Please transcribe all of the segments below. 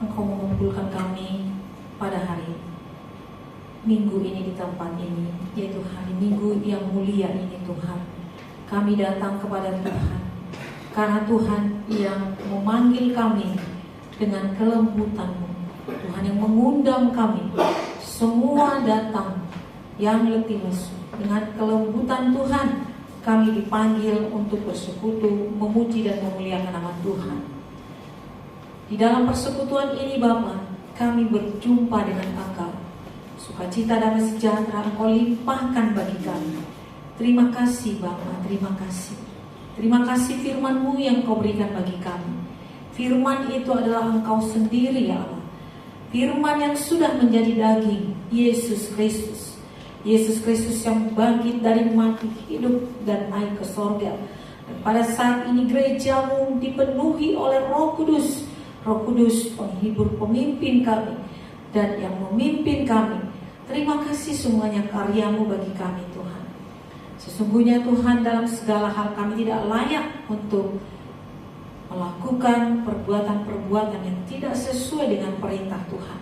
Engkau mengumpulkan kami pada hari Minggu ini di tempat ini, yaitu hari Minggu yang mulia ini Tuhan. Kami datang kepada Tuhan karena Tuhan yang memanggil kami dengan kelembutan-Mu, Tuhan yang mengundang kami semua datang yang letih lesu. Dengan kelembutan Tuhan kami dipanggil untuk bersekutu, memuji dan memuliakan nama Tuhan. Di dalam persekutuan ini Bapa, kami berjumpa dengan Engkau. Sukacita dan sejahtera Engkau limpahkan bagi kami. Terima kasih Bapa, terima kasih. Terima kasih firman-Mu yang Kau berikan bagi kami. Firman itu adalah Engkau sendiri ya Allah. Firman yang sudah menjadi daging, Yesus Kristus. Yesus Kristus yang bangkit dari mati, hidup dan naik ke sorga. Dan pada saat ini gereja-Mu dipenuhi oleh Roh Kudus. Roh Kudus penghibur, pemimpin kami dan yang memimpin kami. Terima kasih semuanya karya-Mu bagi kami Tuhan. Sesungguhnya Tuhan, dalam segala hal kami tidak layak untuk melakukan perbuatan-perbuatan yang tidak sesuai dengan perintah Tuhan.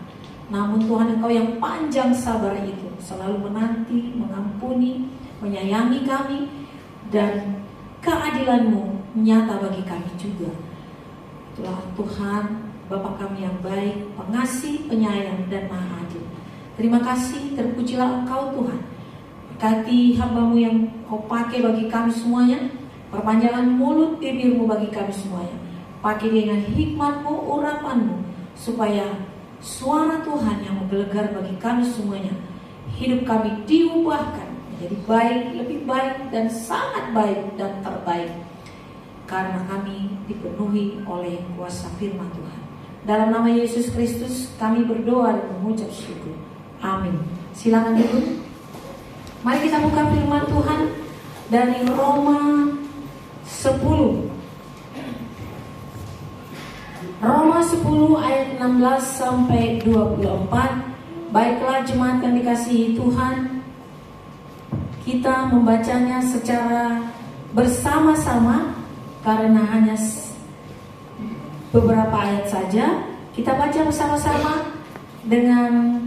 Namun Tuhan, Engkau yang panjang sabar itu selalu menanti, mengampuni, menyayangi kami, dan keadilan-Mu nyata bagi kami juga. Itulah Tuhan, Bapa kami yang baik, pengasih, penyayang, dan maha adil. Terima kasih, terpujilah Engkau Tuhan. Berkati hamba-Mu yang Kau pakai bagi kami semuanya. Perpanjangan mulut bibir-Mu bagi kami semuanya. Pakai dengan hikmat-Mu, urapan-Mu, supaya suara Tuhan yang menggelegar bagi kami semuanya, hidup kami diubahkan menjadi baik, lebih baik, dan sangat baik dan terbaik. Karena kami dipenuhi oleh kuasa firman Tuhan. Dalam nama Yesus Kristus kami berdoa dan mengucap syukur. Amin. Silakan duduk. Mari kita buka firman Tuhan dari Roma 10. Roma 10 ayat 16 sampai 24. Baiklah jemaat yang dikasihi Tuhan, kita membacanya secara bersama-sama karena hanya beberapa ayat saja. Kita baca bersama-sama dengan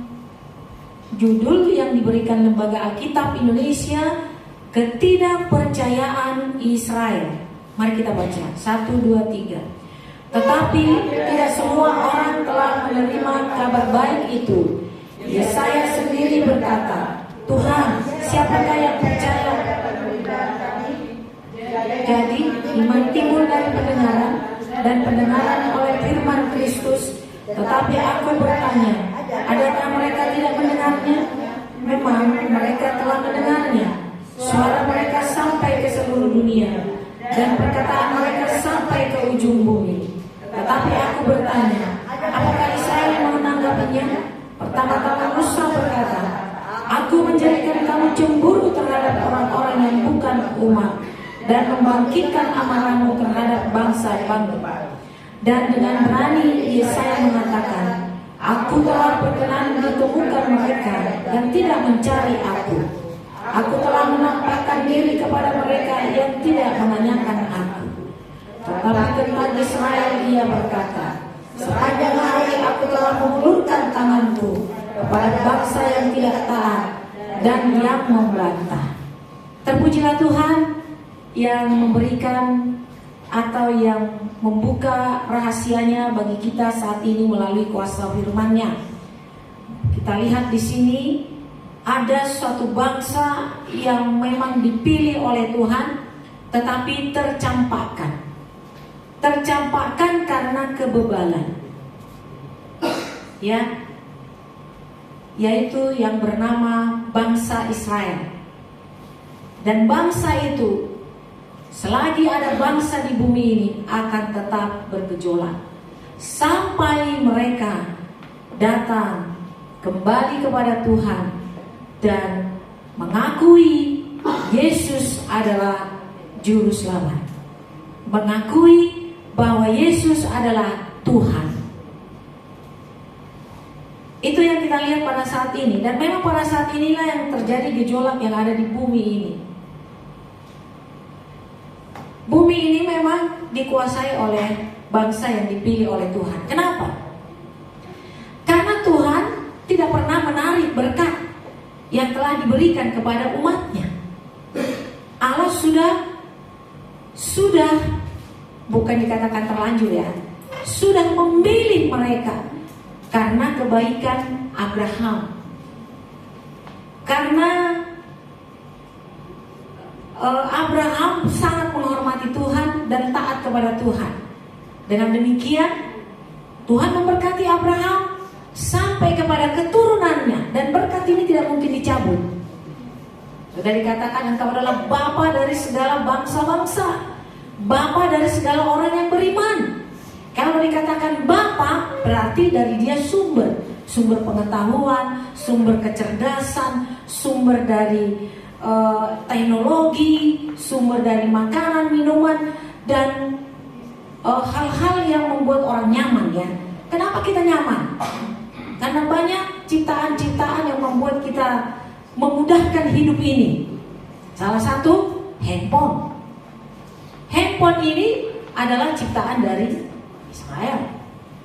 judul yang diberikan Lembaga Alkitab Indonesia, Ketidakpercayaan Israel. Mari kita baca 1, 2, 3. Tetapi tidak semua orang telah menerima kabar baik itu. Yesaya sendiri berkata, Tuhan, siapakah yang percaya? Jadi iman timbul dari pendengaran, dan pendengaran oleh firman Kristus. Tetapi aku bertanya, adakah mereka tidak mendengarnya? Memang mereka telah mendengarnya. Suara mereka sampai ke seluruh dunia, dan perkataan mereka sampai ke ujung bumi. Tetapi aku bertanya, apakah Israel menanggapinya? Pertama-tama Musa berkata, aku menjadikan kamu cemburu terhadap orang-orang yang bukan umat, dan membangkitkan amarahmu terhadap bangsa-bangsa. Dan dengan berani Yesaya mengatakan, aku telah berkenan ditemukan mereka yang tidak mencari aku. Aku telah menampakkan diri kepada mereka yang tidak menanyakan aku. Tetapi tentang Israel ia berkata, sepanjang hari aku telah mengulurkan tanganku kepada bangsa yang tidak taat dan yang membantah. Terpujilah Tuhan yang memberikan atau yang membuka rahasianya bagi kita saat ini melalui kuasa firman-Nya. Kita lihat di sini ada suatu bangsa yang memang dipilih oleh Tuhan, tetapi tercampakkan. Tercampakkan karena kebebalan. Ya. Yaitu yang bernama bangsa Israel. Dan bangsa itu, selagi ada bangsa di bumi ini, akan tetap bergejolak sampai mereka datang kembali kepada Tuhan dan mengakui Yesus adalah juru selamat, mengakui bahwa Yesus adalah Tuhan. Itu yang kita lihat pada saat ini. Dan memang pada saat inilah yang terjadi gejolak yang ada di bumi ini. Bumi ini memang dikuasai oleh bangsa yang dipilih oleh Tuhan. Kenapa? yang telah diberikan kepada umatnya. Allah sudah bukan dikatakan terlanjur ya, sudah memilih mereka karena kebaikan Abraham, karena Abraham sangat menghormati Tuhan dan taat kepada Tuhan. Dengan demikian Tuhan memberkati Abraham sampai kepada keturunannya, dan berkat ini tidak mungkin dicabut. Sudah dikatakan engkau adalah bapa dari segala bangsa-bangsa, bapa dari segala orang yang beriman. Kalau dikatakan bapa, berarti dari dia sumber pengetahuan, sumber kecerdasan, sumber dari teknologi, sumber dari makanan, minuman, dan hal-hal yang membuat orang nyaman ya. Kenapa kita nyaman? Karena banyak ciptaan-ciptaan yang membuat kita memudahkan hidup ini. Salah satu handphone. Handphone ini adalah ciptaan dari Israel.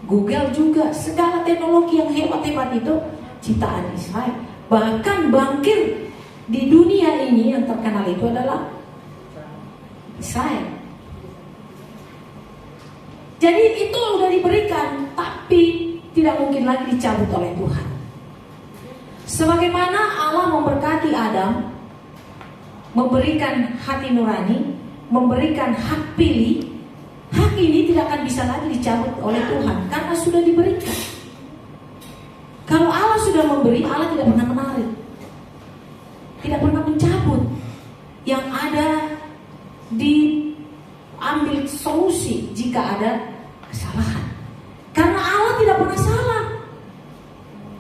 Google juga, segala teknologi yang hebat-hebat itu ciptaan Israel. Bahkan bankir di dunia ini yang terkenal itu adalah Israel. Jadi itu sudah diberikan, tapi tidak mungkin lagi dicabut oleh Tuhan. Sebagaimana Allah memberkati Adam, memberikan hati nurani, memberikan hak pilih, hak ini tidak akan bisa lagi dicabut oleh Tuhan karena sudah diberikan. Kalau Allah sudah memberi, Allah tidak pernah menarik, tidak pernah mencabut. Yang ada diambil solusi jika ada kesalahan. Karena Allah tidak pernah salah.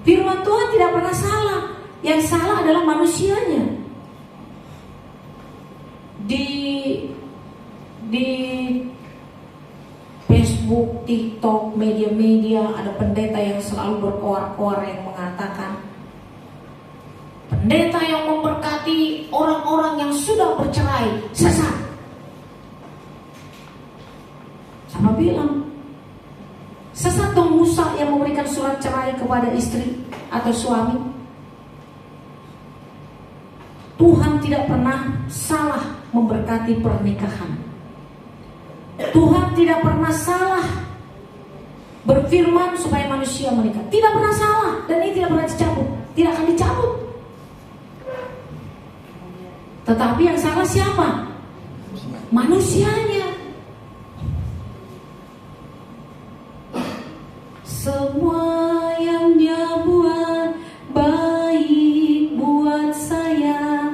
Firman Tuhan tidak pernah salah. Yang salah adalah manusianya. Di Facebook, TikTok, media-media ada pendeta yang selalu berkoar-koar yang mengatakan pendeta yang memberkati orang-orang yang sudah bercerai sesat. Sama bilang sesat dong Musa yang memberikan surat cerai kepada istri atau suami. Tuhan tidak pernah salah memberkati pernikahan. Tuhan tidak pernah salah berfirman supaya manusia menikah. Tidak pernah salah, dan ini tidak pernah dicabut. Tidak akan dicabut. Tetapi yang salah siapa? Manusianya. Semua yang dia buat baik buat saya.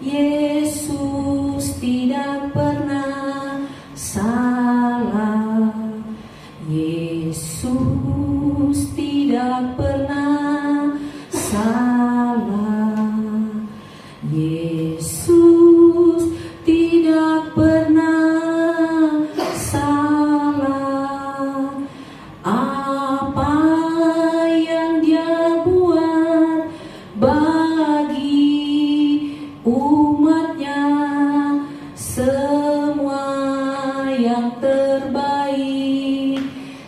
Yesus tidak pernah salah. Yesus tidak pernah salah. Yesus tidak pernah salah. Apa yang dia buat bagi umatnya, semua yang terbaik,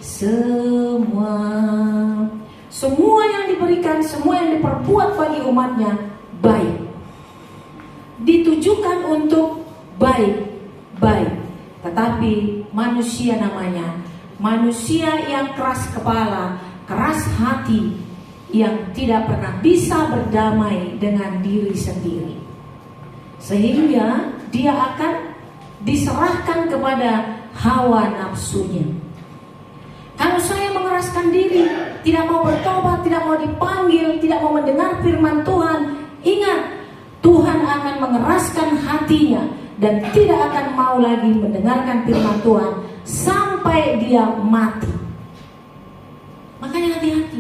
semua yang diberikan, semua yang diperbuat bagi umatnya baik, ditujukan untuk baik. Tetapi manusia namanya, manusia yang keras kepala, keras hati, yang tidak pernah bisa berdamai dengan diri sendiri, sehingga dia akan diserahkan kepada hawa nafsunya. Kalau saya mengeraskan diri, tidak mau bertobat, tidak mau dipanggil, tidak mau mendengar firman Tuhan, ingat, Tuhan akan mengeraskan hatinya dan tidak akan mau lagi mendengarkan firman Tuhan sampai dia mati. Makanya hati-hati.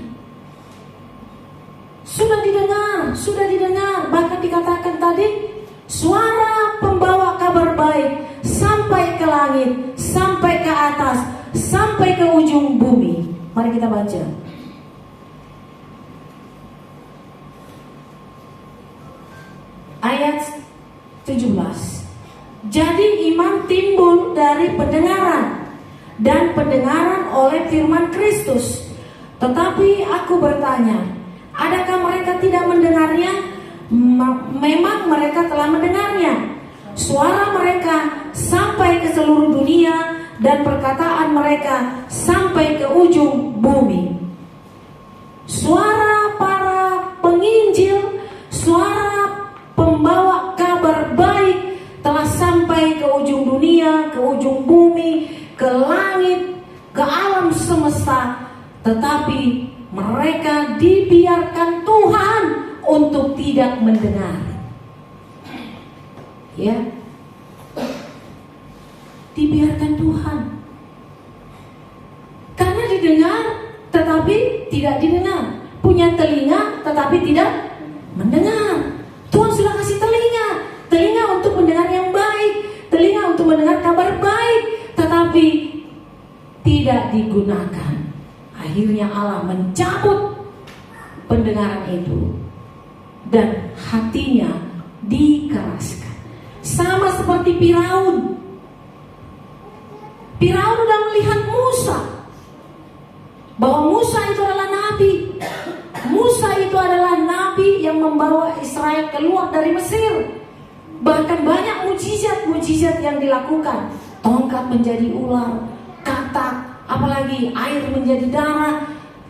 Sudah didengar, bahkan dikatakan tadi, suara pembawa kabar baik sampai ke langit, sampai ke atas, sampai ke ujung bumi. Mari kita baca. Ayat 17. Jadi iman timbul dari pendengaran, dan pendengaran oleh firman Kristus. Tetapi aku bertanya, adakah mereka tidak mendengarnya? memang mereka telah mendengarnya. Suara mereka sampai ke seluruh dunia dan perkataan mereka sampai ke ujung bumi. Suara para penginjil, suara pembawa kabar baik telah sampai ke ujung dunia, ke ujung bumi, ke langit, ke alam semesta. Tetapi mereka dibiarkan Tuhan untuk tidak mendengar. Ya, dibiarkan Tuhan. Karena didengar tetapi tidak didengar, punya telinga tetapi tidak mendengar. Tuhan sudah kasih telinga untuk mendengar yang baik, telinga untuk mendengar kabar baik, tetapi tidak digunakan. Akhirnya Allah mencabut pendengaran itu dan hatinya dikeraskan. Sama seperti Firaun. Firaun sudah melihat Musa, bahwa Musa itu adalah nabi. Musa itu adalah nabi yang membawa Israel keluar dari Mesir. Bahkan banyak mujizat yang dilakukan. Tongkat menjadi ular, katak, apalagi air menjadi darah.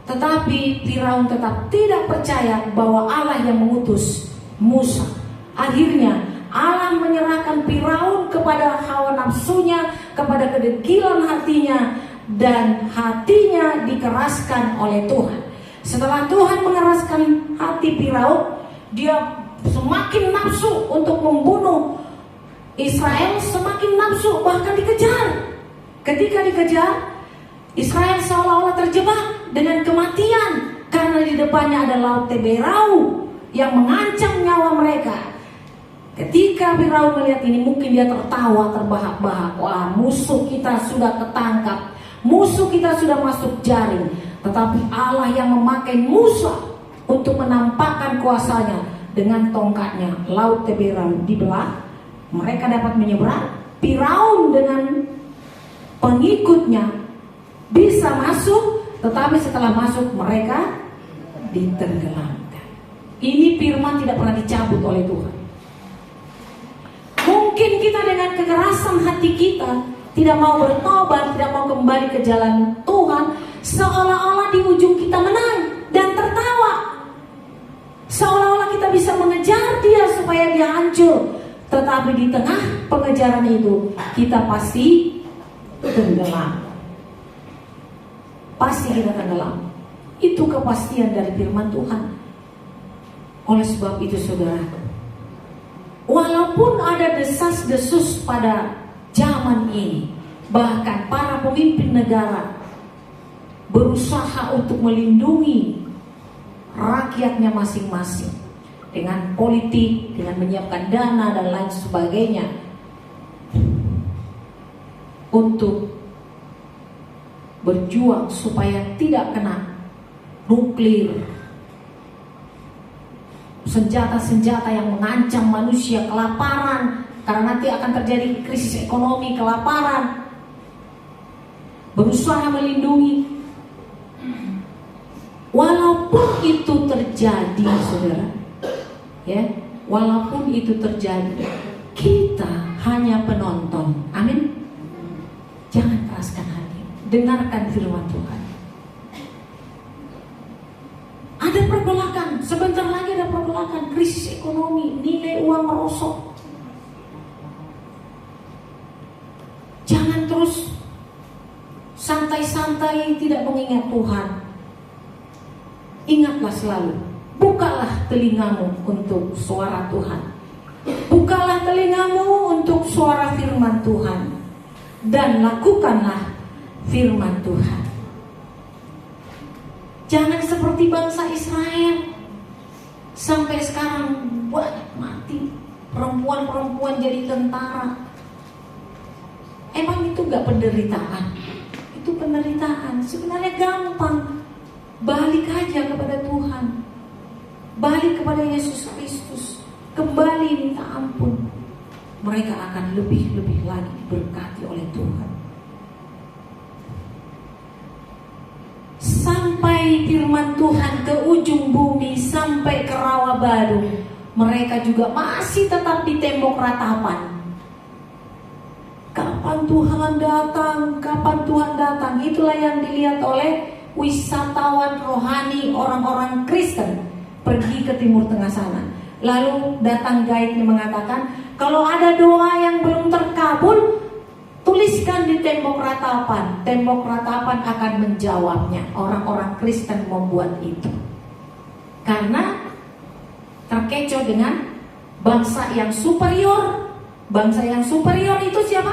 Tetapi Firaun tetap tidak percaya bahwa Allah yang mengutus Musa. Akhirnya Allah menyerahkan Firaun kepada hawa nafsunya, kepada kedegilan hatinya, dan hatinya dikeraskan oleh Tuhan. Setelah Tuhan mengeraskan hati Firaun, dia semakin nafsu untuk membunuh Israel, semakin nafsu, bahkan dikejar. Ketika dikejar, Israel seolah-olah terjebak dengan kematian, karena di depannya ada laut Teberau yang mengancam nyawa mereka. Ketika Firaun melihat ini, mungkin dia tertawa terbahak-bahak. Wah, musuh kita sudah ketangkap, musuh kita sudah masuk jaring. Tetapi Allah yang memakai Musa untuk menampakkan kuasanya dengan tongkatnya. Laut Teberau dibelah, mereka dapat menyeberang. Firaun dengan pengikutnya bisa masuk, tetapi setelah masuk mereka ditenggelamkan. Ini firman tidak pernah dicabut oleh Tuhan. Mungkin kita dengan kekerasan hati kita tidak mau bertobat, tidak mau kembali ke jalan Tuhan, seolah-olah di ujung kita menang dan tertawa. Seolah-olah kita bisa mengejar dia supaya dia hancur. Tetapi di tengah pengejaran itu kita pasti tenggelam. Pasti kita tenggelam. Itu kepastian dari firman Tuhan. Oleh sebab itu saudara, walaupun ada desas-desus pada zaman ini, bahkan para pemimpin negara berusaha untuk melindungi rakyatnya masing-masing dengan politik, dengan menyiapkan dana dan lain sebagainya untuk berjuang supaya tidak kena nuklir, senjata-senjata yang mengancam manusia, kelaparan, karena nanti akan terjadi krisis ekonomi, kelaparan. Berusaha melindungi. Walaupun itu terjadi, saudara, ya, walaupun itu terjadi, kita hanya penonton. Amin. Jangan keraskan hati, dengarkan firman Tuhan. Ada pergolakan, sebentar lagi ada pergolakan, krisis ekonomi, nilai uang merosot. Jangan terus santai-santai tidak mengingat Tuhan. Ingatlah selalu, bukalah telingamu untuk suara Tuhan. Bukalah telingamu untuk suara firman Tuhan, dan lakukanlah firman Tuhan. Jangan seperti bangsa Israel, sampai sekarang banyak mati, perempuan-perempuan jadi tentara. Emang itu gak penderitaan? Itu penderitaan. Sebenarnya gampang. Balik aja kepada Tuhan, balik kepada Yesus Kristus, kembali minta ampun. Mereka akan lebih-lebih lagi diberkati oleh Tuhan. Sampai firman Tuhan ke ujung bumi, sampai ke Rawa Badu, mereka juga masih tetap di tembok ratapan. Kapan Tuhan datang? Kapan Tuhan datang? Itulah yang dilihat oleh wisatawan rohani orang-orang Kristen pergi ke Timur Tengah sana. Lalu datang guide-nya mengatakan, kalau ada doa yang belum terkabul, tuliskan di tembok ratapan. Tembok ratapan akan menjawabnya. Orang-orang Kristen membuat itu karena terkecoh dengan bangsa yang superior. Bangsa yang superior itu siapa?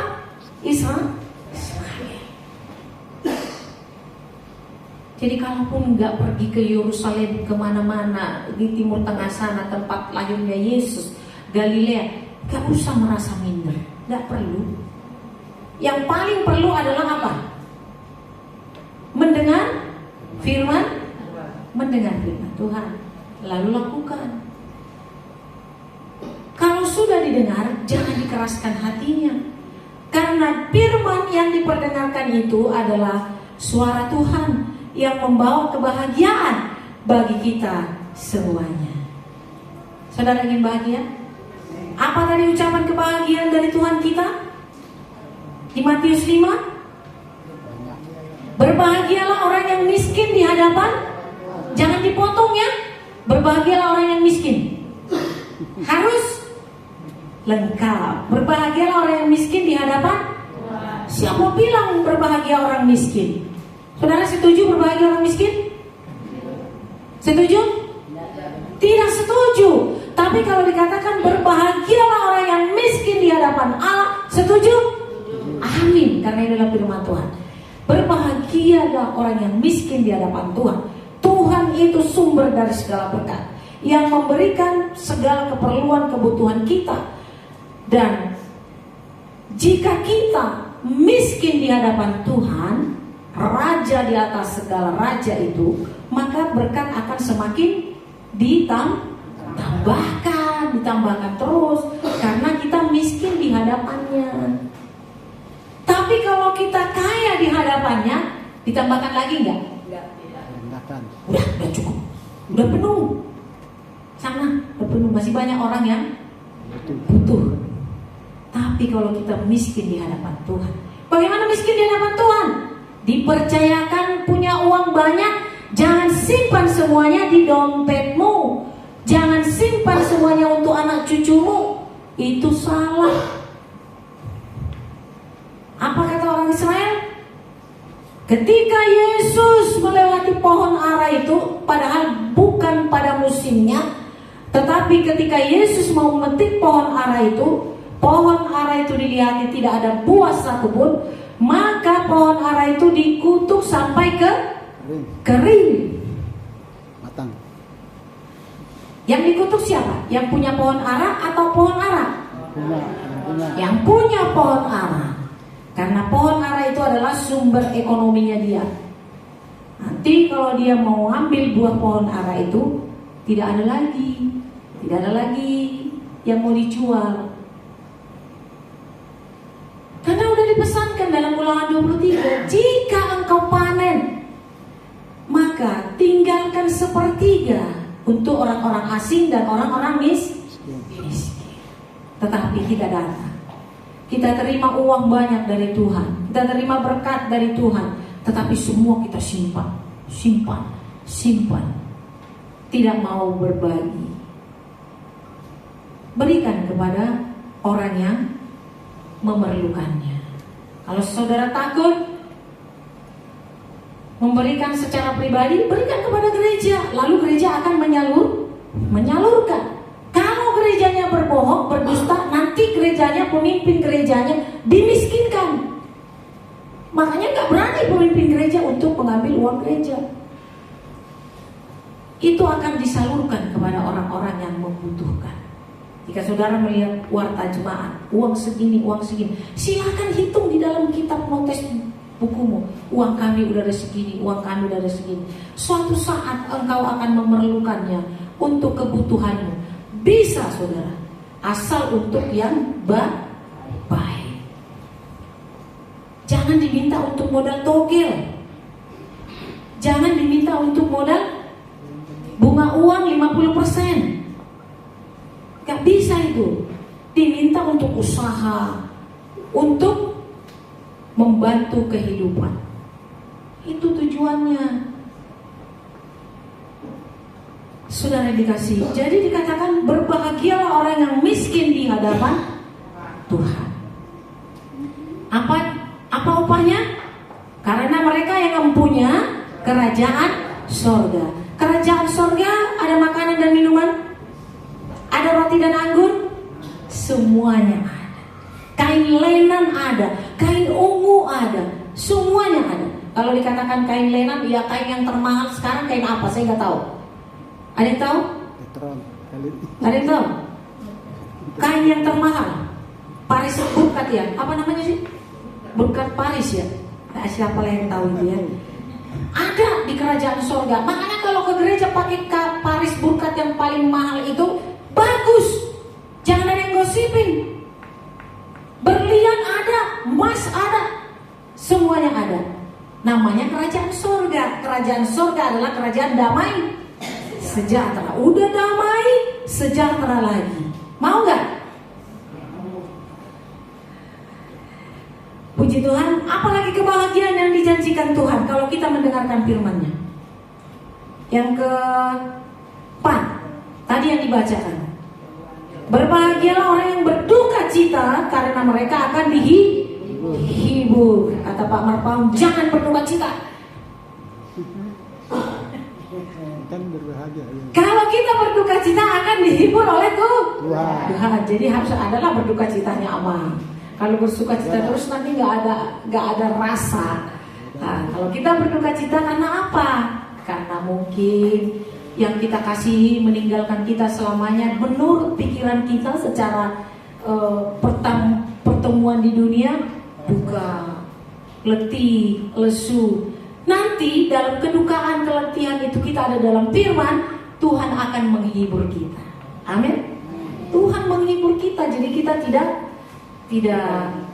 Israel. Jadi kalaupun nggak pergi ke Yerusalem, kemana-mana di Timur Tengah sana tempat lahirnya Yesus, Galilea, nggak usah merasa minder, nggak perlu. Yang paling perlu adalah apa? Mendengar firman Tuhan, lalu lakukan. Kalau sudah didengar, jangan dikeraskan hatinya, karena firman yang diperdengarkan itu adalah suara Tuhan yang membawa kebahagiaan bagi kita semuanya. Saudara ingin bahagia? Apa tadi ucapan kebahagiaan dari Tuhan kita? Di Matius 5, berbahagialah orang yang miskin di hadapan. Jangan dipotong ya. Berbahagialah orang yang miskin. Harus lengkap. Berbahagialah orang yang miskin di hadapan. Siapa bilang berbahagia orang miskin? Saudara setuju berbahagia orang miskin? Setuju? Tidak setuju. Tapi kalau dikatakan berbahagialah orang yang miskin di hadapan Allah, setuju? Amin. Karena ini adalah firman Tuhan. Berbahagialah orang yang miskin di hadapan Tuhan. Tuhan itu sumber dari segala berkat, yang memberikan segala keperluan kebutuhan kita. Dan jika kita miskin di hadapan Tuhan, Raja di atas segala raja itu, maka berkat akan semakin ditambahkan terus, karena kita miskin di hadapannya. Tapi kalau kita kaya di hadapannya, ditambahkan lagi enggak? Udah cukup, udah penuh. Sana, udah penuh. Masih banyak orang yang butuh. Tapi kalau kita miskin di hadapan Tuhan, bagaimana miskin di hadapan Tuhan? Dipercayakan punya uang banyak, jangan simpan semuanya di dompetmu. Jangan simpan semuanya untuk anak cucumu. Itu salah. Apa kata orang Israel? Ketika Yesus melewati pohon ara itu, padahal bukan pada musimnya, tetapi ketika Yesus mau memetik pohon ara itu dilihat tidak ada buah satupun, maka pohon ara itu dikutuk sampai ke kering. Matang. Yang dikutuk siapa? Yang punya pohon ara atau pohon ara? Yang punya pohon ara. Karena pohon ara itu adalah sumber ekonominya dia. Nanti kalau dia mau ambil buah pohon ara itu, tidak ada lagi yang mau dijual. Karena udah dipesankan dalam Ulangan 23, jika engkau panen, maka tinggalkan sepertiga untuk orang-orang asing dan orang-orang miskin. Tetapi kita datang, kita terima uang banyak dari Tuhan, kita terima berkat dari Tuhan, tetapi semua kita simpan, tidak mau berbagi. Berikan kepada orang yang memerlukannya. Kalau saudara takut memberikan secara pribadi, berikan kepada gereja, lalu gereja akan menyalurkan. Kalau gerejanya berbohong, berdusta, nanti gerejanya, pemimpin gerejanya dimiskinkan. Makanya gak berani pemimpin gereja untuk mengambil uang gereja. Itu akan disalurkan kepada orang-orang yang membutuhkan. Jika saudara melihat warta jemaat, uang segini, silakan hitung di dalam kitab notes bukumu. Uang kami udah ada segini, uang kami udah ada segini. Suatu saat engkau akan memerlukannya untuk kebutuhanmu. Bisa saudara, asal untuk yang baik. Jangan diminta untuk modal togel. Jangan diminta untuk modal bunga uang 50%. itu? Diminta untuk usaha, untuk membantu kehidupan. Itu tujuannya. Saudara dikasih. Jadi dikatakan berbahagialah orang yang miskin di hadapan Tuhan. Apa upahnya? Karena mereka yang mempunyai kerajaan sorga. Kerajaan sorga ada makanan dan minuman, ada roti dan anggur, semuanya ada. Kain lenan ada, kain ungu ada, semuanya ada. Kalau dikatakan kain lenan, ya kain yang termahal sekarang kain apa? Saya nggak tahu. Ada yang tahu? Ada yang tahu? Kain yang termahal, Paris Burkat ya? Apa namanya sih? Burkat Paris ya? Nah, siapa yang tahu itu ya? Ada di kerajaan sorga. Makanya kalau ke gereja pakai Paris Burkat yang paling mahal itu bagus. Jangan ada yang gosipin. Berlian ada, emas ada, semuanya ada. Namanya kerajaan sorga. Kerajaan sorga adalah kerajaan damai sejahtera. Udah damai sejahtera lagi. Mau gak? Puji Tuhan. Apalagi kebahagiaan yang dijanjikan Tuhan kalau kita mendengarkan firman-Nya. Yang keempat, tadi yang dibacakan, berbahagialah orang yang berduka cita karena mereka akan dihibur. Kata Pak Marpaum, jangan berduka cita. Kan berbahagia. Kalau kita berduka cita akan dihibur oleh Tuhan. Jadi harus adalah berduka citanya aman. Kalau bersuka cita terus nanti nggak ada rasa. Nah, kalau kita berduka cita karena apa? Karena mungkin yang kita kasihi meninggalkan kita selamanya. Menurut pikiran kita secara pertemuan di dunia, duka, letih, lesu. Nanti dalam kedukaan, keletihan itu kita ada dalam firman, Tuhan akan menghibur kita. Amin. Tuhan menghibur kita, jadi kita tidak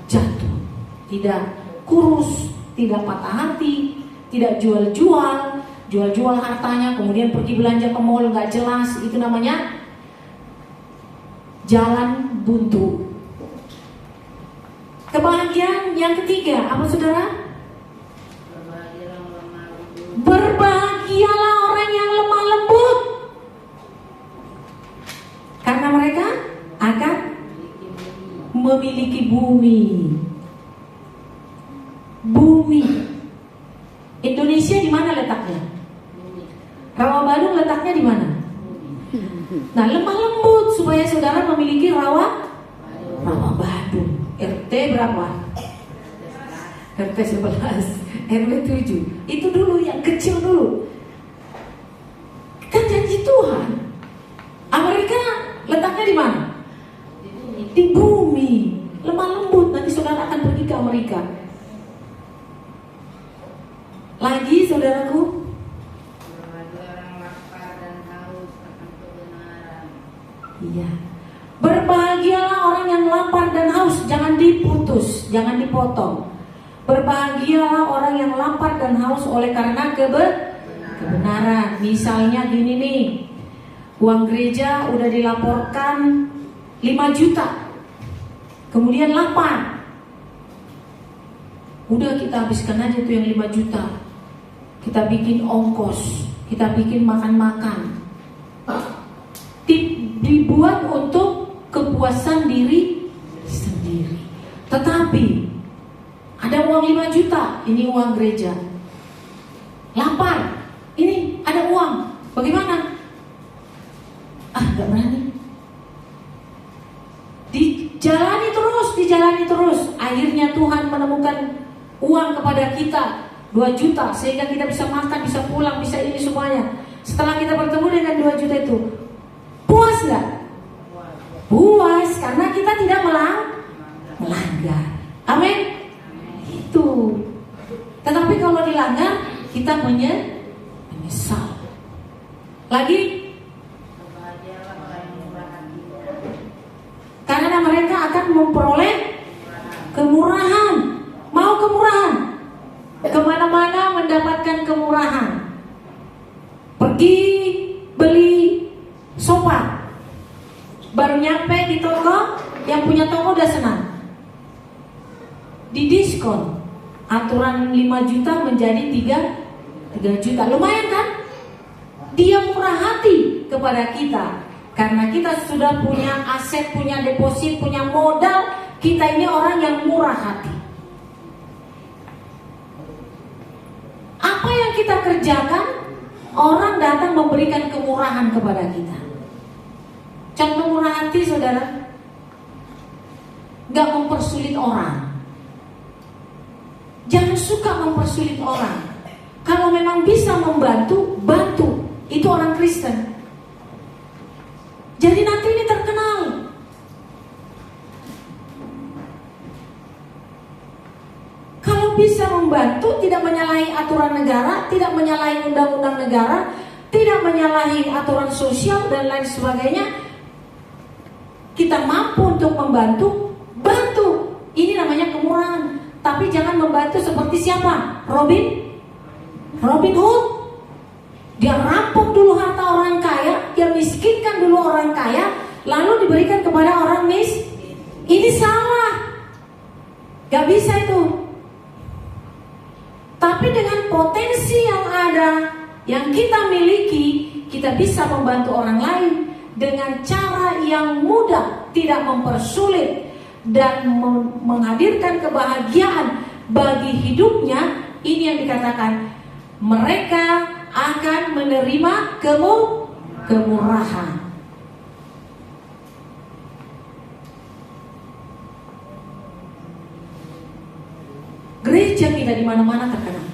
jatuh, tidak kurus, tidak patah hati, tidak jual-jual hartanya, kemudian pergi belanja ke mall nggak jelas. Itu namanya jalan buntu. Kebahagiaan yang ketiga apa saudara? Berbahagialah orang yang lemah lembut, karena mereka akan memiliki bumi. Indonesia di mana letaknya? Rawa-Badung letaknya di mana? Nah, lemah lembut supaya saudara memiliki Rawa-Badung. RT berapa? RT 11, RW 7. Itu dulu yang kecil dulu. Kan janji Tuhan. Amerika letaknya di mana? Di bumi. Lemah lembut. Nanti saudara akan pergi ke Amerika. Lagi saudaraku, iya. Berbahagialah orang yang lapar dan haus. Jangan diputus, jangan dipotong. Berbahagialah orang yang lapar dan haus oleh karena kebenaran. Misalnya gini nih, uang gereja udah dilaporkan 5 juta, kemudian lapar. Udah kita habiskan aja tuh yang 5 juta. Kita bikin ongkos, kita bikin makan-makan. Dibuat untuk kepuasan diri sendiri. Tetapi ada uang 5 juta, ini uang gereja. Lapar, ini ada uang. Bagaimana? Gak berani. Dijalani terus. Akhirnya Tuhan menemukan uang kepada kita 2 juta, sehingga kita bisa makan, bisa pulang, bisa ini semuanya. Setelah kita bertemu dengan 2 juta itu, puas gak? Puas, karena kita tidak melanggar. Amin. Itu. Tetapi kalau dilanggar, kita menyesal. Lagi, karena mereka akan memperoleh kemurahan. Mau kemurahan? Kemana-mana mendapatkan kemurahan. Pergi beli sofa, baru nyampe di toko, yang punya toko udah senang. Di diskon, aturan 5 juta menjadi 3 juta. Lumayan kan? Dia murah hati kepada kita. Karena kita sudah punya aset, punya deposit, punya modal. Kita ini orang yang murah hati. Apa yang kita kerjakan, orang datang memberikan kemurahan kepada kita. Contoh murah hati, saudara, gak mempersulit orang. Jangan suka mempersulit orang. Kalau memang bisa membantu, bantu. Itu orang Kristen. Jadi nanti ini terkenal. Kalau bisa membantu, tidak menyalahi aturan negara, tidak menyalahi undang-undang negara, tidak menyalahi aturan sosial dan lain sebagainya, kita mampu untuk membantu, bantu. Ini namanya kemurahan. Tapi jangan membantu seperti siapa? Robin Hood. Dia rampok dulu harta orang kaya, dia miskinkan dulu orang kaya, lalu diberikan kepada orang miskin. Ini salah. Gak bisa itu. Tapi dengan potensi yang ada, yang kita miliki, kita bisa membantu orang lain dengan cara yang mudah, tidak mempersulit, dan menghadirkan kebahagiaan bagi hidupnya. Ini yang dikatakan mereka akan menerima kemurahan. Gereja kita di mana-mana terkenal.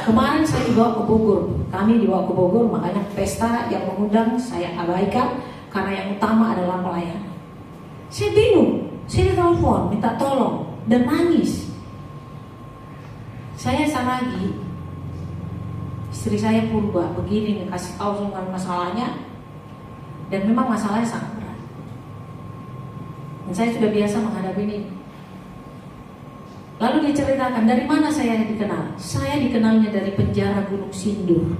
Kemarin saya dibawa ke Bogor, kami dibawa ke Bogor, makanya pesta yang mengundang saya abaikan karena yang utama adalah pelayanan. Saya bingung, saya telepon minta tolong dan nangis. Saya saragi, istri saya Purba begini, kasih tahu soal masalahnya, dan memang masalahnya sangat berat. Dan saya sudah biasa menghadapi ini. Lalu diceritakan dari mana saya dikenal. Saya dikenalnya dari penjara Gunung Sindur.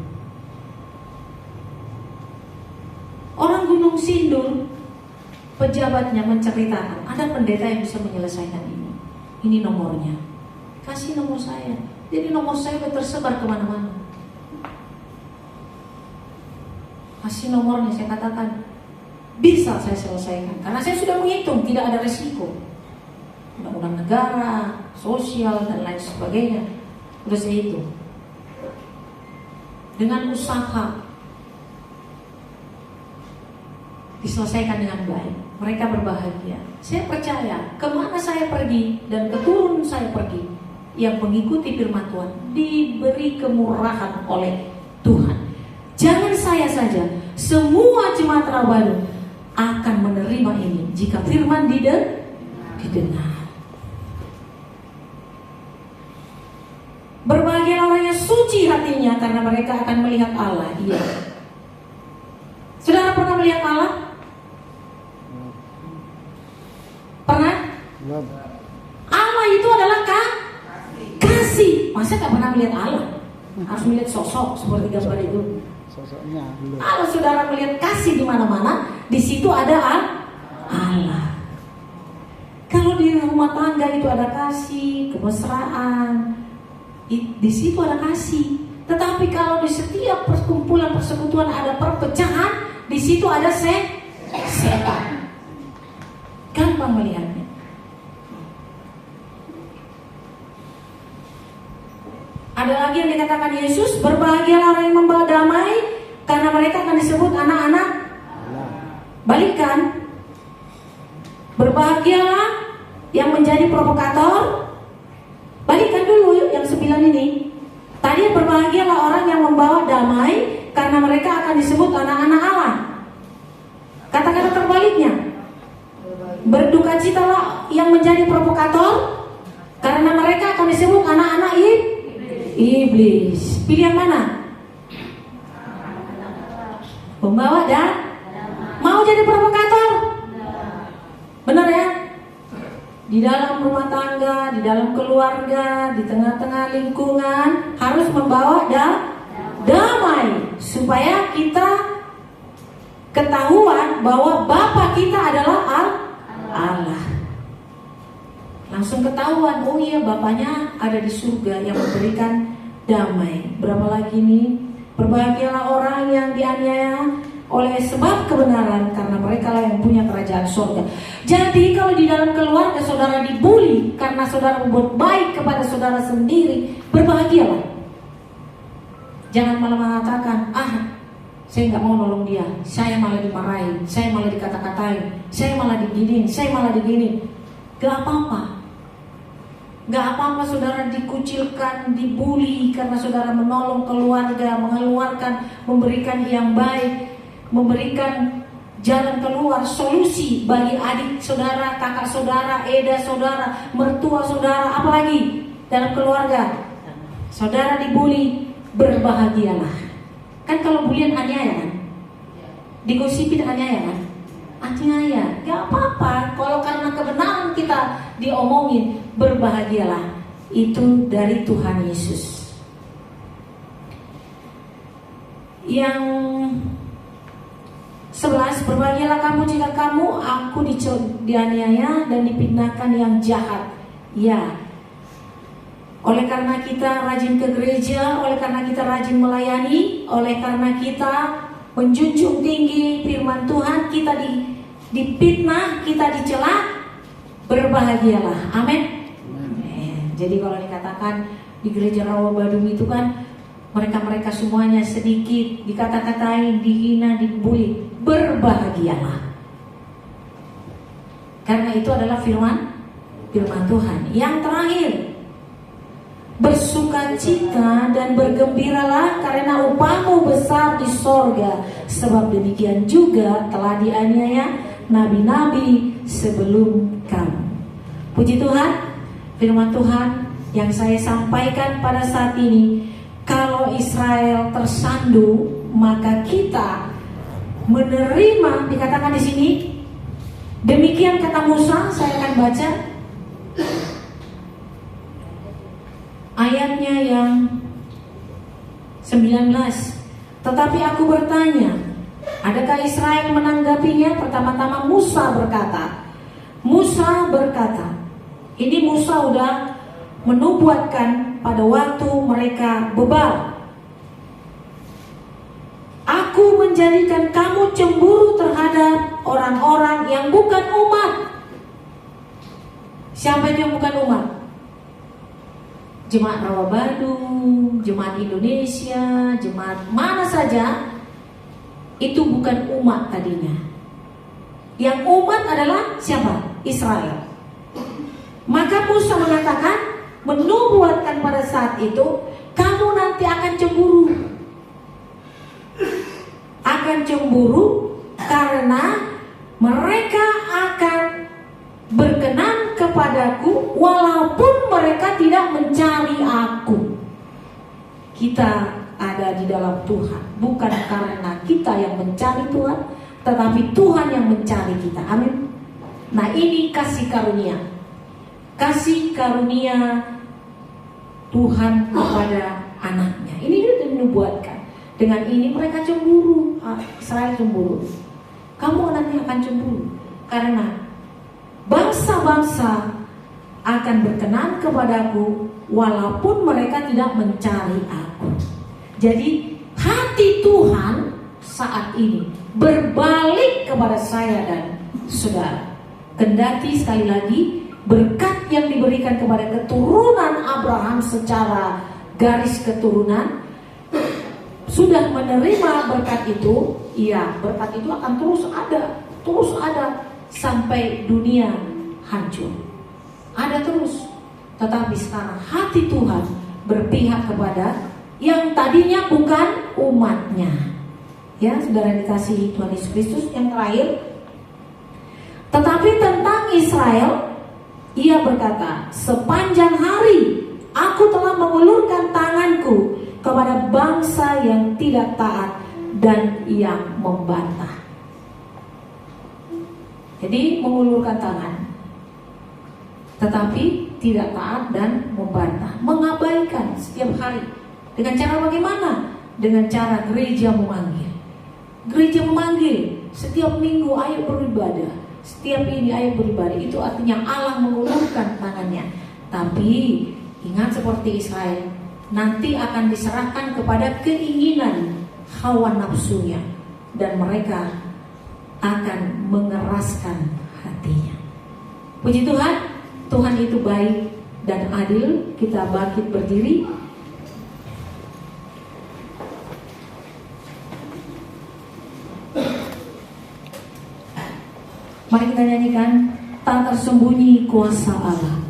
Orang Gunung Sindur, pejabatnya menceritakan, ada pendeta yang bisa menyelesaikan ini. Ini nomornya. Kasih nomor saya. Jadi nomor saya sudah tersebar kemana-mana. Kasih nomornya, saya katakan bisa saya selesaikan. Karena saya sudah menghitung, tidak ada resiko. Undang-undang negara, sosial, dan lain sebagainya sudah saya hitung. Dengan usaha diselesaikan dengan baik, mereka berbahagia. Saya percaya kemana saya pergi dan keturun saya pergi, yang mengikuti firman Tuhan diberi kemurahan oleh Tuhan. Jangan saya saja, semua jemaat Rawabaru akan menerima ini jika firman didengar. Berbahagia orang yang suci hatinya, karena mereka akan melihat Allah. Iya. Saudara pernah melihat Allah? Pernah? Allah itu adalah kasih. Masa gak pernah melihat Allah? Harus melihat sosok seperti gambar itu. Sosoknya belum. Kalau saudara melihat kasih di mana-mana, di situ ada Allah. Kalau di rumah tangga itu ada kasih, kemesraan, di situ ada kasih. Tetapi kalau di setiap perkumpulan persekutuan ada perpecahan, di situ ada setan. Gampang melihatnya. Ada lagi yang dikatakan Yesus, berbahagialah orang yang membawa damai, karena mereka akan disebut anak-anak. Balikkan, berbahagialah yang menjadi provokator. Balikkan dulu yang 9 ini. Tadi berbahagialah orang yang membawa damai, karena mereka akan disebut anak-anak Allah. Kata-kata terbaliknya, berdukacitalah yang menjadi provokator, karena mereka akan disebut anak-anak iblis. Pilih yang mana? Pembawa dan mau jadi provokator? Benar ya? Di dalam rumah tangga, di dalam keluarga, di tengah-tengah lingkungan harus membawa damai, supaya kita ketahuan bahwa Bapa Bapa kita adalah Allah. Langsung ketahuan, oh iya Bapaknya ada di surga yang memberikan damai. Berapa lagi nih? Berbahagialah orang yang dianiaya oleh sebab kebenaran, karena mereka lah yang punya kerajaan surga. Jadi kalau di dalam keluarga saudara dibully karena saudara membuat baik kepada saudara sendiri, berbahagialah. Jangan malah mengatakan, saya nggak mau nolong dia, saya malah dimarahin, saya malah dikata-katain, saya malah diginiin, saya malah diginiin. Gak apa-apa. Gak apa-apa saudara dikucilkan, dibully karena saudara menolong keluarga, mengeluarkan, memberikan yang baik, memberikan jalan keluar, solusi bagi adik saudara, kakak saudara, eda saudara, mertua saudara, apalagi dalam keluarga. Saudara dibully, berbahagialah. Kan kalau bulian aniaya kan, digosipin aniaya kan, aniaya. Gak apa-apa kalau karena kebenaran kita diomongin, berbahagialah. Itu dari Tuhan Yesus. Yang 11, berbahagialah kamu jika aku dianiaya dan dipindahkan yang jahat. Ya, oleh karena kita rajin ke gereja, oleh karena kita rajin melayani, oleh karena kita menjunjung tinggi firman Tuhan, kita dipitnah, kita dicela, berbahagialah. Amin. Jadi kalau dikatakan di gereja Rawa Badung itu kan mereka semuanya sedikit dikata-katain, dihina, dibully, berbahagialah. Karena itu adalah firman Tuhan. Yang terakhir, bersukacita dan bergembiralah karena upahmu besar di sorga, sebab demikian juga telah dianiaya nabi-nabi sebelum kamu. Puji Tuhan, firman Tuhan yang saya sampaikan pada saat ini, kalau Israel tersandu, maka kita menerima, dikatakan di sini, demikian kata Musa. Saya akan baca ayatnya yang 19. Tetapi aku bertanya, adakah Israel menanggapinya? Pertama-tama Musa berkata, ini Musa udah menubuatkan pada waktu mereka bebal. Aku menjadikan kamu cemburu terhadap orang-orang yang bukan umat. Siapa itu yang bukan umat? Jemaat Rawa Badung, jemaat Indonesia, jemaat mana saja, itu bukan umat tadinya. Yang umat adalah siapa? Israel. Maka Musa mengatakan, menubuatkan pada saat itu, kamu nanti akan cemburu. Akan cemburu karena mereka akan berkenan kepadaku walaupun mereka tidak mencari aku. Kita ada di dalam Tuhan, bukan karena kita yang mencari Tuhan, tetapi Tuhan yang mencari kita. Amin. Nah, ini kasih karunia. Kasih karunia Tuhan kepada anaknya. Ini dia dinubuatkan. Dengan ini mereka cemburu. Israel cemburu. Kamu nanti akan cemburu karena bangsa-bangsa akan berkenan kepadaku walaupun mereka tidak mencari aku. Jadi hati Tuhan saat ini berbalik kepada saya dan saudara. Kendati sekali lagi berkat yang diberikan kepada keturunan Abraham secara garis keturunan sudah menerima berkat itu, iya, berkat itu akan terus ada sampai dunia hancur. Ada terus. Tetapi sekarang hati Tuhan berpihak kepada yang tadinya bukan umatnya. Ya, saudara dikasihi Tuhan Yesus Kristus. Yang terakhir, tetapi tentang Israel, ia berkata, sepanjang hari aku telah mengulurkan tanganku kepada bangsa yang tidak taat dan yang membantah. Jadi mengulurkan tangan, tetapi tidak taat dan membantah, mengabaikan setiap hari. Dengan cara bagaimana? Dengan cara gereja memanggil. Gereja memanggil setiap minggu ayo beribadah, setiap ini ayo beribadah. Itu artinya Allah mengulurkan tangannya. Tapi ingat seperti Israel, nanti akan diserahkan kepada keinginan hawa nafsunya, dan mereka akan mengeraskan hatinya. Puji Tuhan, Tuhan itu baik dan adil. Kita bangkit berdiri. Mari kita nyanyikan Tak Tersembunyi Kuasa Allah.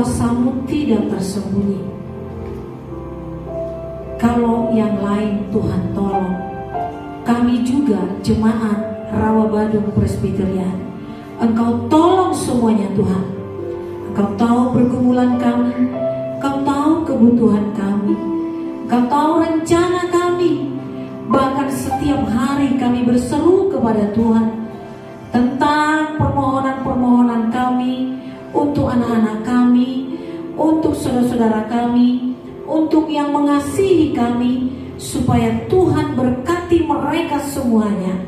kuasa-Mu tidak tersembunyi. Kalau yang lain Tuhan tolong, kami juga jemaat Rawabadung Presbyterian, Engkau tolong semuanya Tuhan. Engkau tahu pergumulan kami, Engkau tahu kebutuhan kami, Engkau tahu rencana kami. kami berseru kepada Tuhan tentang permohonan-permohonan kami untuk anak-anak kami, untuk saudara-saudara kami, untuk yang mengasihi kami, supaya Tuhan berkati mereka semuanya.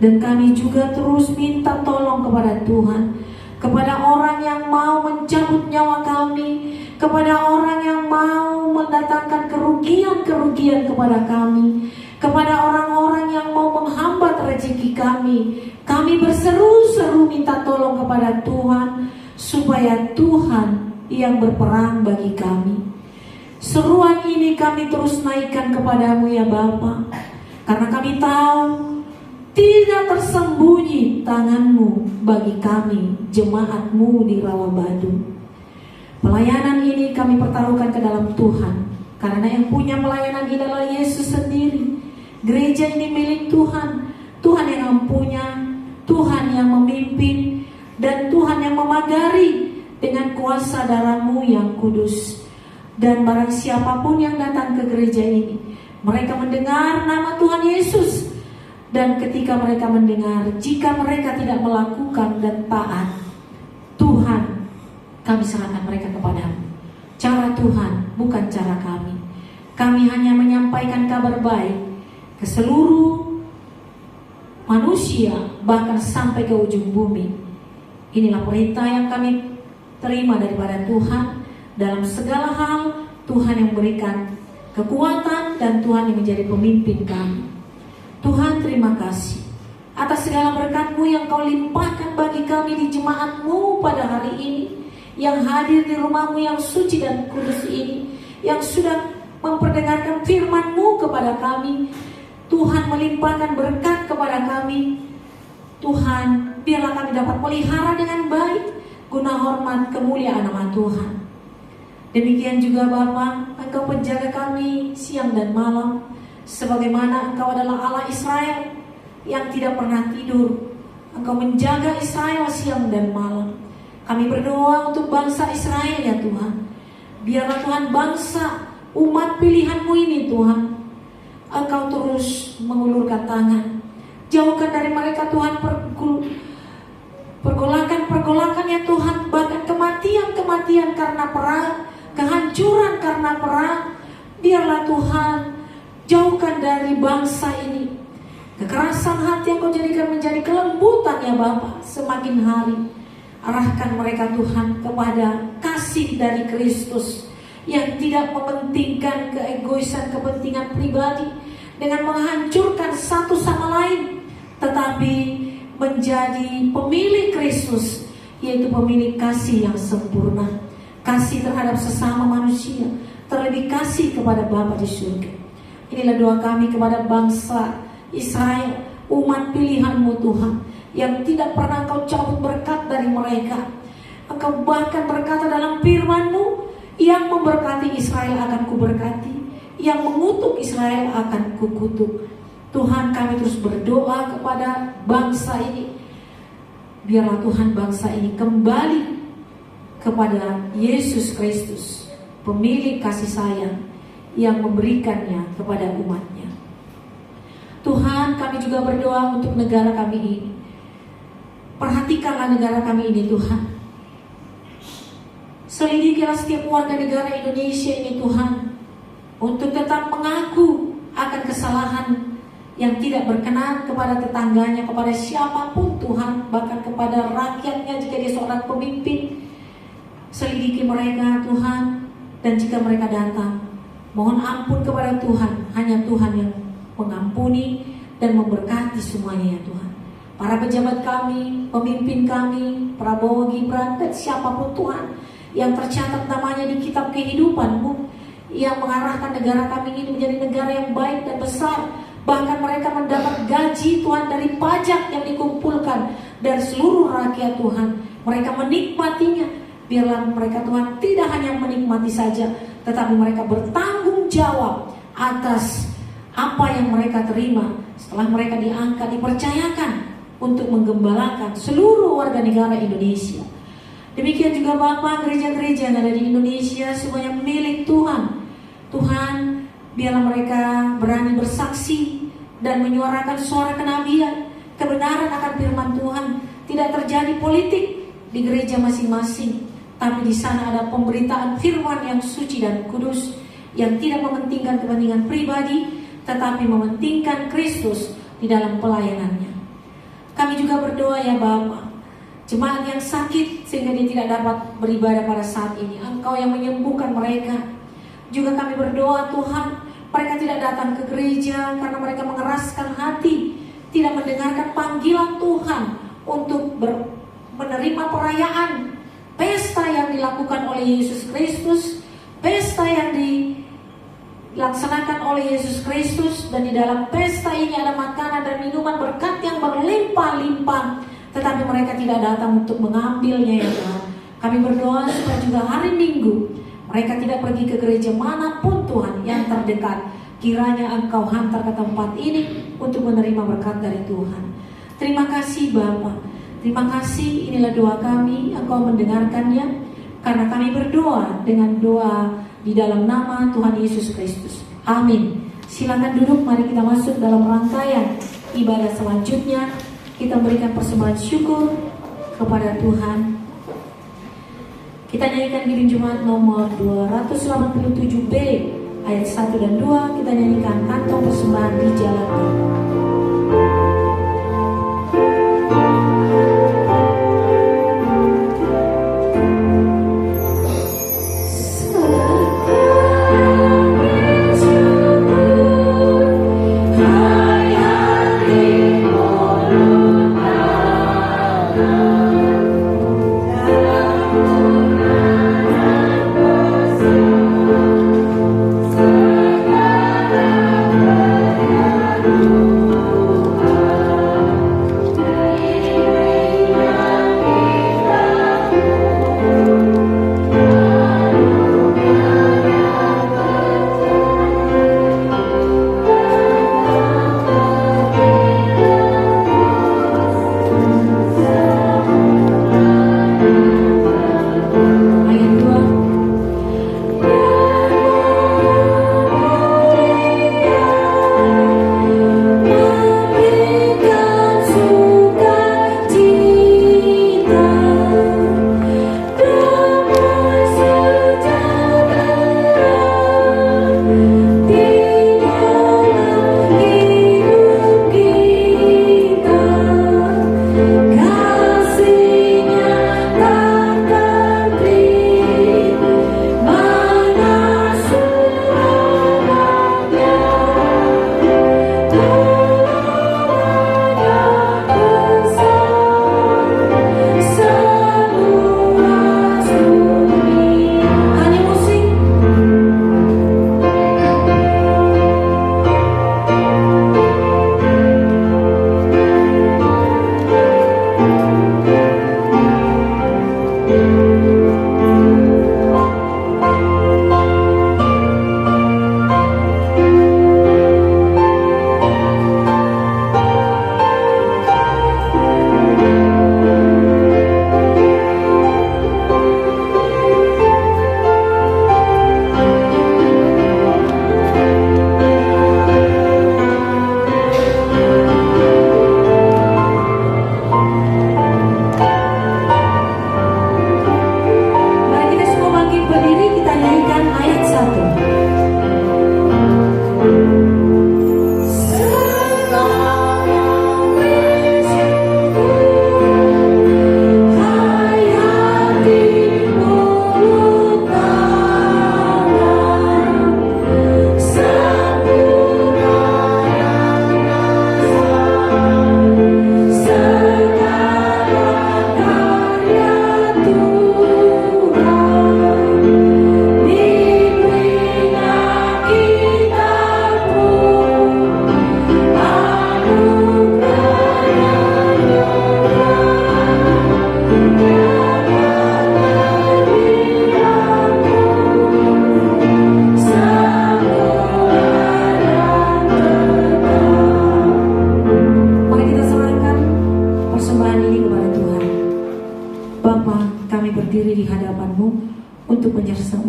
Dan kami juga terus minta tolong kepada Tuhan, kepada orang yang mau mencabut nyawa kami, kepada orang yang mau mendatangkan kerugian-kerugian kepada kami, kepada orang-orang yang mau menghambat rezeki kami. Kami berseru-seru minta tolong kepada Tuhan, supaya Tuhan yang berperang bagi kami. Seruan ini kami terus naikkan kepadamu ya Bapa, karena kami tahu tidak tersembunyi tanganmu bagi kami, jemaatmu di Rawabadu. Pelayanan ini kami pertaruhkan ke dalam Tuhan, karena yang punya pelayanan ini adalah Yesus sendiri. Gereja ini milik Tuhan, Tuhan yang punya, Tuhan yang memimpin, dan Tuhan yang memagari dengan kuasa darah-Mu yang kudus. Dan barang siapapun yang datang ke gereja ini, mereka mendengar nama Tuhan Yesus. Dan ketika mereka mendengar, jika mereka tidak melakukan dan taat, Tuhan, kami serahkan mereka kepadamu. Cara Tuhan bukan cara kami. Kami hanya menyampaikan kabar baik ke seluruh manusia, bahkan sampai ke ujung bumi. Inilah perintah yang kami terima daripada Tuhan. Dalam segala hal, Tuhan yang memberikan kekuatan dan Tuhan yang menjadi pemimpin kami. Tuhan, terima kasih atas segala berkat-Mu yang Kau limpahkan bagi kami di jemaat-Mu pada hari ini, yang hadir di rumah-Mu yang suci dan kudus ini, yang sudah memperdengarkan firman-Mu kepada kami. Tuhan, melimpahkan berkat kepada kami. Tuhan, biarlah kami dapat melihara dengan baik guna hormat kemuliaan nama Tuhan. Demikian juga Bapa, Engkau penjaga kami siang dan malam, sebagaimana Engkau adalah Allah Israel yang tidak pernah tidur. Engkau menjaga Israel siang dan malam. Kami berdoa untuk bangsa Israel ya Tuhan. Biarlah Tuhan bangsa umat pilihan-Mu ini Tuhan, Engkau terus mengulurkan tangan. Jauhkan dari mereka Tuhan pergolakan ya Tuhan, bahkan kematian karena perang, kehancuran karena perang. Biarlah Tuhan jauhkan dari bangsa ini kekerasan hati yang Kau jadikan menjadi kelembutan ya Bapa. Semakin hari arahkan mereka Tuhan kepada kasih dari Kristus, yang tidak mementingkan keegoisan, kepentingan pribadi dengan menghancurkan satu sama lain, tetapi menjadi pemilik Kristus, yaitu pemilik kasih yang sempurna, kasih terhadap sesama manusia, terlebih kasih kepada Bapa di surga. Inilah doa kami kepada bangsa Israel, umat pilihan-Mu Tuhan, yang tidak pernah Engkau cabut berkat dari mereka. Engkau bahkan berkata dalam firman-Mu, yang memberkati Israel akan kuberkati, yang mengutuk Israel akan kukutuk. Tuhan, kami terus berdoa kepada bangsa ini. Biarlah Tuhan bangsa ini kembali kepada Yesus Kristus, pemilik kasih sayang yang memberikannya kepada umatnya. Tuhan, kami juga berdoa untuk negara kami ini. Perhatikanlah negara kami ini Tuhan. Selidikilah setiap warga negara Indonesia ini Tuhan, untuk tetap mengaku akan kesalahan yang tidak berkenan kepada tetangganya, kepada siapapun Tuhan, bahkan kepada rakyatnya jika dia seorang pemimpin. Selidiki mereka Tuhan, dan jika mereka datang, mohon ampun kepada Tuhan. Hanya Tuhan yang mengampuni dan memberkati semuanya ya Tuhan. Para pejabat kami, pemimpin kami, Prabowo, Gibran, dan siapapun Tuhan yang tercatat namanya di kitab kehidupan-Mu, yang mengarahkan negara kami ini menjadi negara yang baik dan besar. Bahkan mereka mendapat gaji Tuhan dari pajak yang dikumpulkan dari seluruh rakyat Tuhan. Mereka menikmatinya. Biarlah mereka Tuhan tidak hanya menikmati saja, tetapi mereka bertanggung jawab atas apa yang mereka terima setelah mereka diangkat, dipercayakan untuk menggembalakan seluruh warga negara Indonesia. Demikian juga Bapak, gereja-gereja yang ada di Indonesia semuanya milik Tuhan. Tuhan, biarlah mereka berani bersaksi dan menyuarakan suara kenabian, kebenaran akan firman Tuhan. Tidak terjadi politik di gereja masing-masing, tapi di sana ada pemberitaan firman yang suci dan kudus, yang tidak mementingkan kepentingan pribadi, tetapi mementingkan Kristus di dalam pelayanannya. Kami juga berdoa ya Bapa, jemaat yang sakit sehingga dia tidak dapat beribadah pada saat ini, Engkau yang menyembuhkan mereka. Juga kami berdoa Tuhan, mereka tidak datang ke gereja karena mereka mengeraskan hati, tidak mendengarkan panggilan Tuhan untuk menerima perayaan pesta yang dilakukan oleh Yesus Kristus, pesta yang dilaksanakan oleh Yesus Kristus, dan di dalam pesta ini ada makanan dan minuman berkat yang berlimpah-limpah, tetapi mereka tidak datang untuk mengambilnya ya Tuhan. Kami berdoa supaya juga hari Minggu mereka tidak pergi ke gereja manapun Tuhan yang terdekat. Kiranya Engkau hantar ke tempat ini untuk menerima berkat dari Tuhan. Terima kasih Bapa, terima kasih, inilah doa kami, Engkau mendengarkannya, karena kami berdoa dengan doa di dalam nama Tuhan Yesus Kristus. Amin. Silakan duduk, mari kita masuk dalam rangkaian ibadah selanjutnya. Kita berikan persembahan syukur kepada Tuhan. Kita nyanyikan Giring Jumat nomor 287B ayat 1 dan 2. Kita nyanyikan kantong persembahan di jalan ini.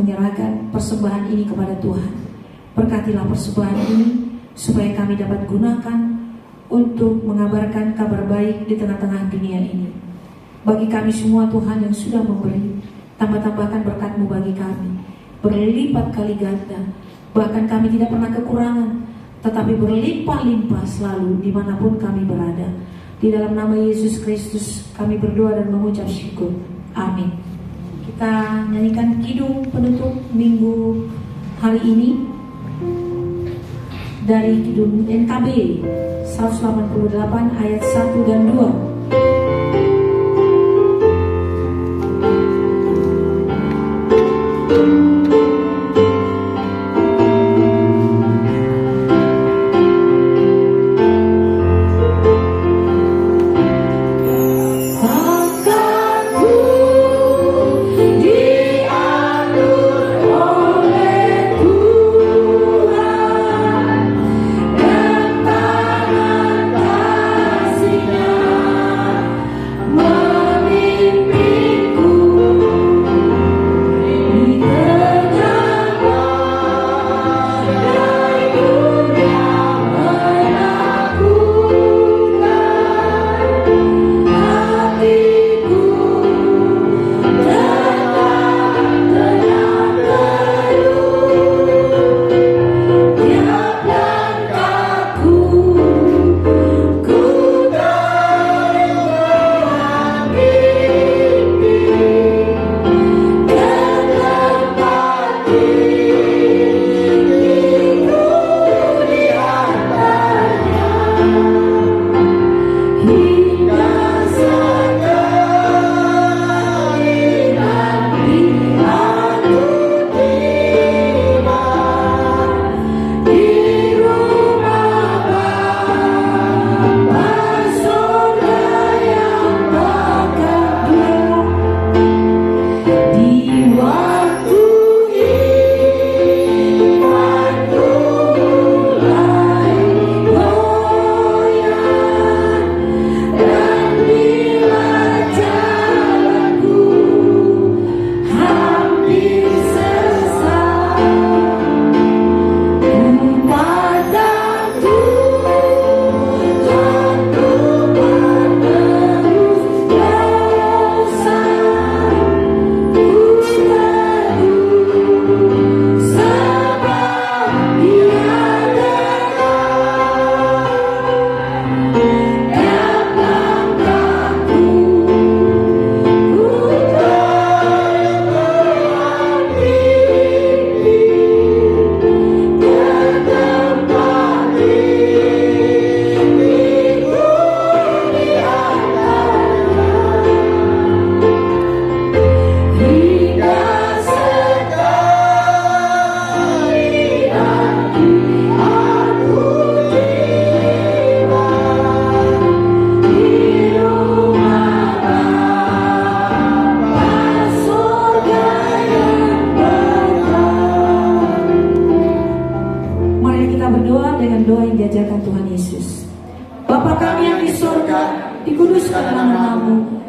menyerahkan persembahan ini kepada Tuhan. Berkatilah persembahan ini supaya kami dapat gunakan untuk mengabarkan kabar baik di tengah-tengah dunia ini. Bagi kami semua Tuhan yang sudah memberi, tambah-tambahkan berkat-Mu bagi kami, berlipat kali ganda. Bahkan kami tidak pernah kekurangan, tetapi berlimpah-limpah selalu dimanapun kami berada. Di dalam nama Yesus Kristus kami berdoa dan mengucap syukur. Amin. Kita nyanyikan kidung penutup minggu hari ini dari kidung NKB 188 ayat 1 dan 2.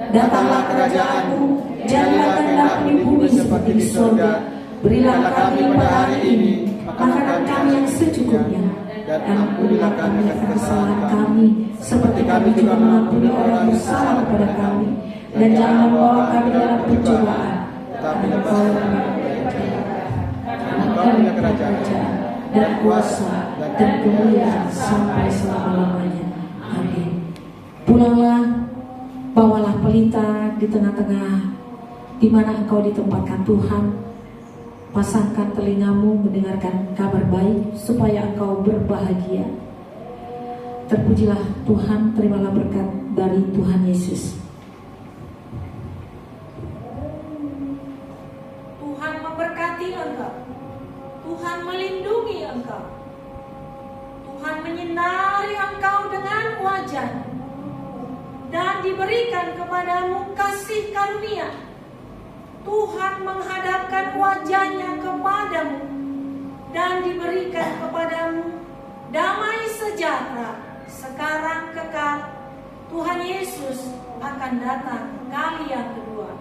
Datanglah kerajaanmu, jadilah kehendak-Mu di bumi seperti di surga. Berilah kami pada hari ini makanan kami yang secukupnya, dan ampunilah kami akan kesalahan kami, seperti kami juga mengampuni orang yang bersalah kepada kami. Dan jangan membawa kami dalam pencobaan, tetapi lepaskan kami dari jahat. Karena kami kerajaan dan kuasa dan kemuliaan sampai selama-lamanya. Amin. Pulanglah, bawalah pelita di tengah-tengah di mana engkau ditempatkan Tuhan. Pasangkan telingamu mendengarkan kabar baik supaya engkau berbahagia. Terpujilah Tuhan, terimalah berkat dari Tuhan Yesus. Tuhan memberkati engkau. Tuhan melindungi engkau. Tuhan menyinari engkau dengan wajah-Nya dan diberikan kepadamu kasih karunia. Tuhan menghadapkan wajah-Nya kepadamu dan diberikan kepadamu damai sejahtera sekarang kekal. Tuhan Yesus akan datang kali yang kedua.